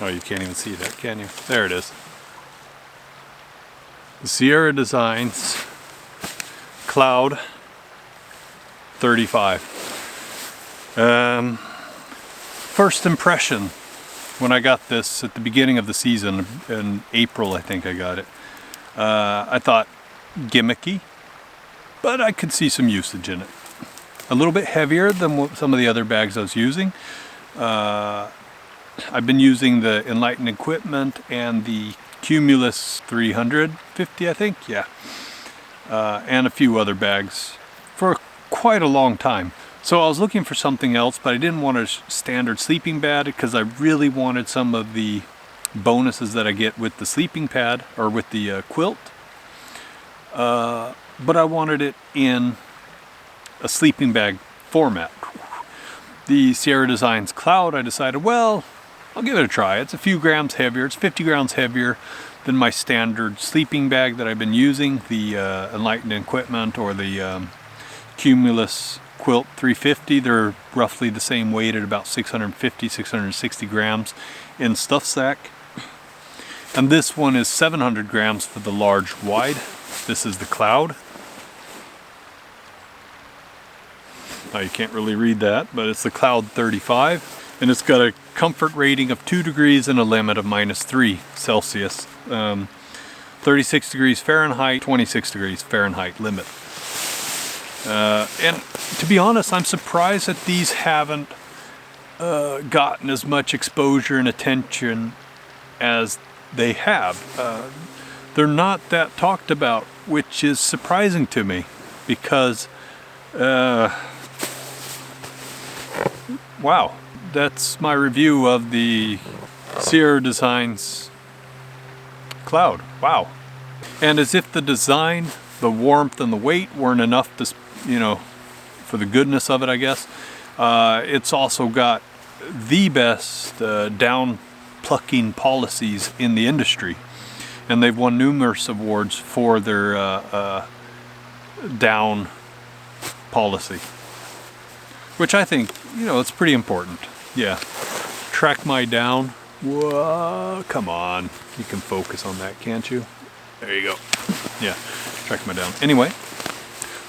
Oh, you can't even see that, can you? There it is. The Sierra Designs Cloud 35. First impression when I got this at the beginning of the season, in April I think I got it, I thought gimmicky, but I could see some usage in it. A little bit heavier than some of the other bags I was using. I've been using the Enlightened Equipment and the Cumulus 350, I think, yeah, and a few other bags for quite a long time. So I was looking for something else, but I didn't want a standard sleeping bag because I really wanted some of the bonuses that I get with the sleeping pad or with the quilt, but I wanted it in a sleeping bag format. The Sierra Designs Cloud, I decided, well, I'll give it a try. It's a few grams heavier. It's 50 grams heavier than my standard sleeping bag that I've been using, the Enlightened Equipment or the Cumulus Quilt 350. They're roughly the same weight at about 650, 660 grams in stuff sack. And this one is 700 grams for the large wide. This is the Cloud. Now you can't really read that, but it's the Cloud 35. And it's got a comfort rating of 2 degrees and a limit of -3 Celsius. 36 degrees Fahrenheit, 26 degrees Fahrenheit limit. And to be honest, I'm surprised that these haven't gotten as much exposure and attention as they have. They're not that talked about, which is surprising to me because, wow. That's my review of the Sierra Designs Cloud. Wow. And as if the design, the warmth, and the weight weren't enough to, you know, for the goodness of it, I guess, it's also got the best down plucking policies in the industry. And they've won numerous awards for their down policy, which I think, you know, it's pretty important. Yeah, track my down. Whoa, come on. You can focus on that, can't you? There you go. Yeah, track my down. Anyway,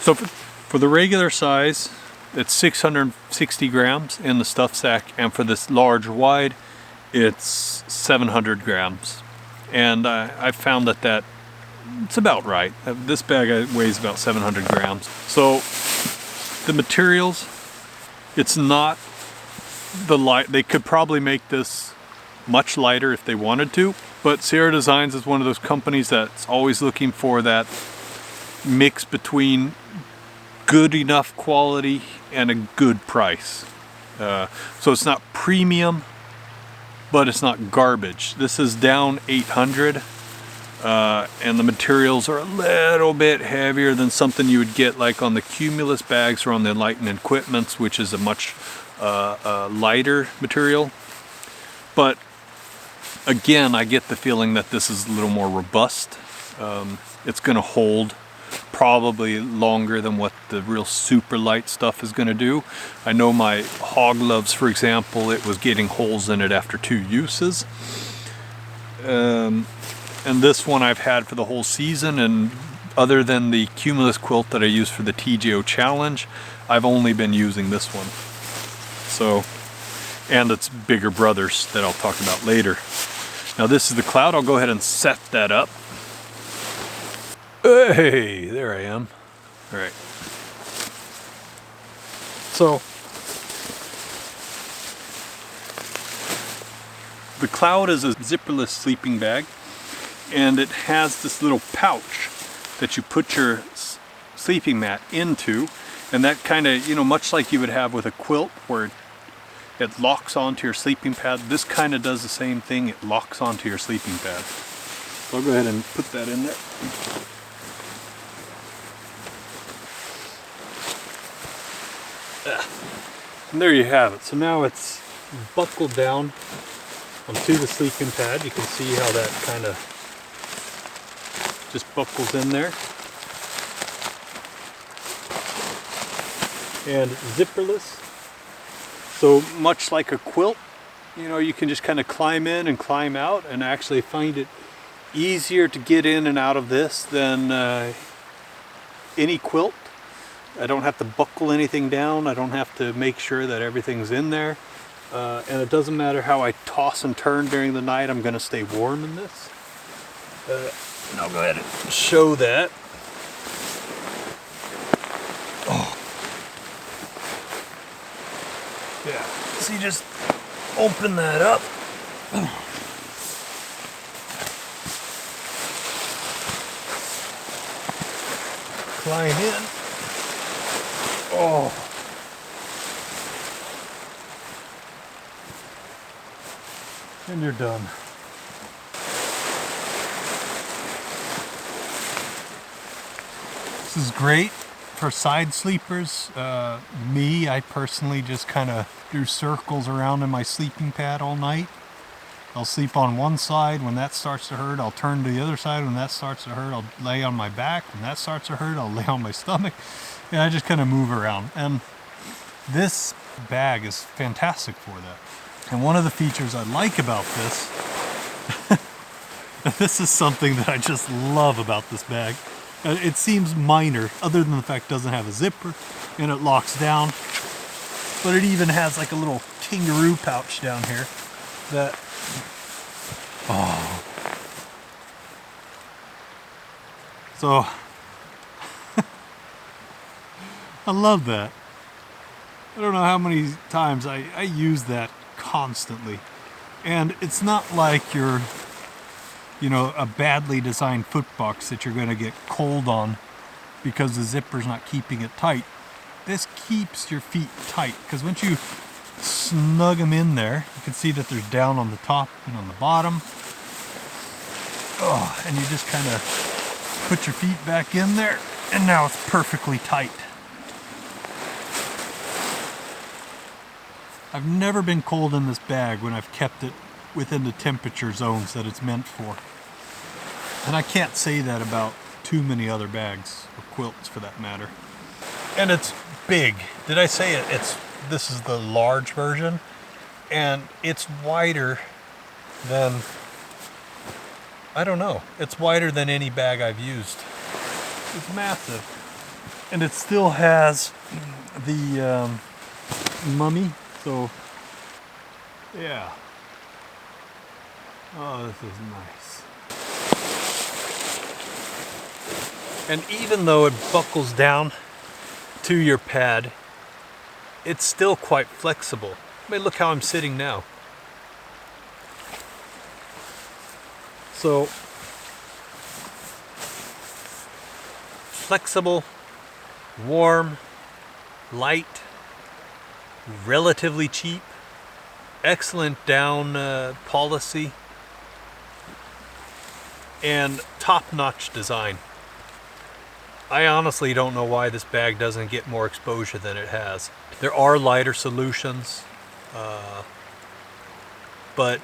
so for the regular size, it's 660 grams in the stuff sack, and for this large wide, it's 700 grams. And I found that it's about right. This bag weighs about 700 grams. So the materials, it's not the light. They could probably make this much lighter if they wanted to, but Sierra Designs is one of those companies that's always looking for that mix between good enough quality and a good price. So it's not premium, but it's not garbage. This is down 800, and the materials are a little bit heavier than something you would get like on the Cumulus bags or on the Enlightened Equipments, which is a much lighter material. But again, I get the feeling that this is a little more robust. It's going to hold probably longer than what the real super light stuff is going to do. I know my hog gloves, for example, it was getting holes in it after 2 uses. And this one I've had for the whole season, and other than the Cumulus quilt that I use for the TGO challenge, I've only been using this one. So, and its bigger brothers that I'll talk about later. Now this is the Cloud. I'll go ahead and set that up. Hey, there I am. All right. So the Cloud is a zipperless sleeping bag, and it has this little pouch that you put your sleeping mat into, and that kind of, you know, much like you would have with a quilt where it locks onto your sleeping pad, this kind of does the same thing. It locks onto your sleeping pad. So I'll go ahead and put that in there. And there you have it. So now it's buckled down onto the sleeping pad. You can see how that kind of just buckles in there. And zipperless. So much like a quilt, you know, you can just kind of climb in and climb out, and actually find it easier to get in and out of this than any quilt. I don't have to buckle anything down. I don't have to make sure that everything's in there. And it doesn't matter how I toss and turn during the night, I'm going to stay warm in this. And I'll go ahead and show that. Oh. Yeah, so you just open that up. Climb in. Oh. And you're done. This is great for side sleepers. I personally just kind of do circles around in my sleeping pad all night. I'll sleep on one side. When that starts to hurt, I'll turn to the other side. When that starts to hurt, I'll lay on my back. When that starts to hurt, I'll lay on my stomach. And I just kind of move around. And this bag is fantastic for that. And one of the features I like about this, this is something that I just love about this bag. It seems minor, other than the fact it doesn't have a zipper and it locks down. But it even has like a little kangaroo pouch down here that, oh. So, I love that. I don't know how many times I use that constantly. And it's not like you're, you know, a badly designed foot box that you're going to get cold on because the zipper's not keeping it tight. This keeps your feet tight, because once you snug them in there, you can see that there's down on the top and on the bottom. Oh, and you just kind of put your feet back in there, and now it's perfectly tight. I've never been cold in this bag when I've kept it within the temperature zones that it's meant for. And I can't say that about too many other bags, or quilts for that matter. And it's big. Did I say it? This is the large version, and it's wider than, I don't know, it's wider than any bag I've used. It's massive. And it still has the mummy, so yeah. Oh, this is nice. And even though it buckles down to your pad, it's still quite flexible. I mean, look how I'm sitting now. So, flexible, warm, light, relatively cheap, excellent down policy, and top-notch design. I honestly don't know why this bag doesn't get more exposure than it has. There are lighter solutions, but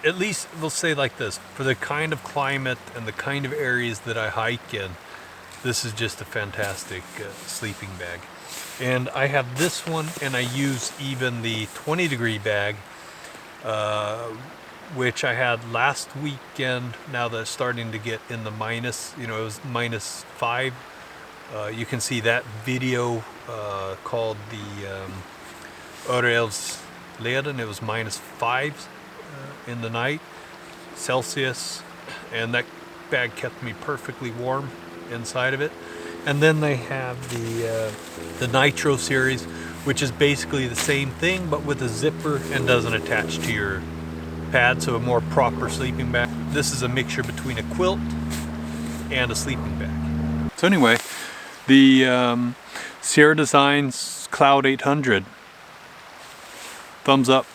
at least we'll say like this, for the kind of climate and the kind of areas that I hike in, this is just a fantastic sleeping bag. And I have this one, and I use even the 20-degree bag, which I had last weekend. Now that it's starting to get in the minus, you know, it was -5. You can see that video called the Orelsleden. It was -5 in the night Celsius, and that bag kept me perfectly warm inside of it. And then they have the Nitro series, which is basically the same thing but with a zipper and doesn't attach to your pad, so a more proper sleeping bag. This is a mixture between a quilt and a sleeping bag. So anyway, the Sierra Designs Cloud 800, thumbs up.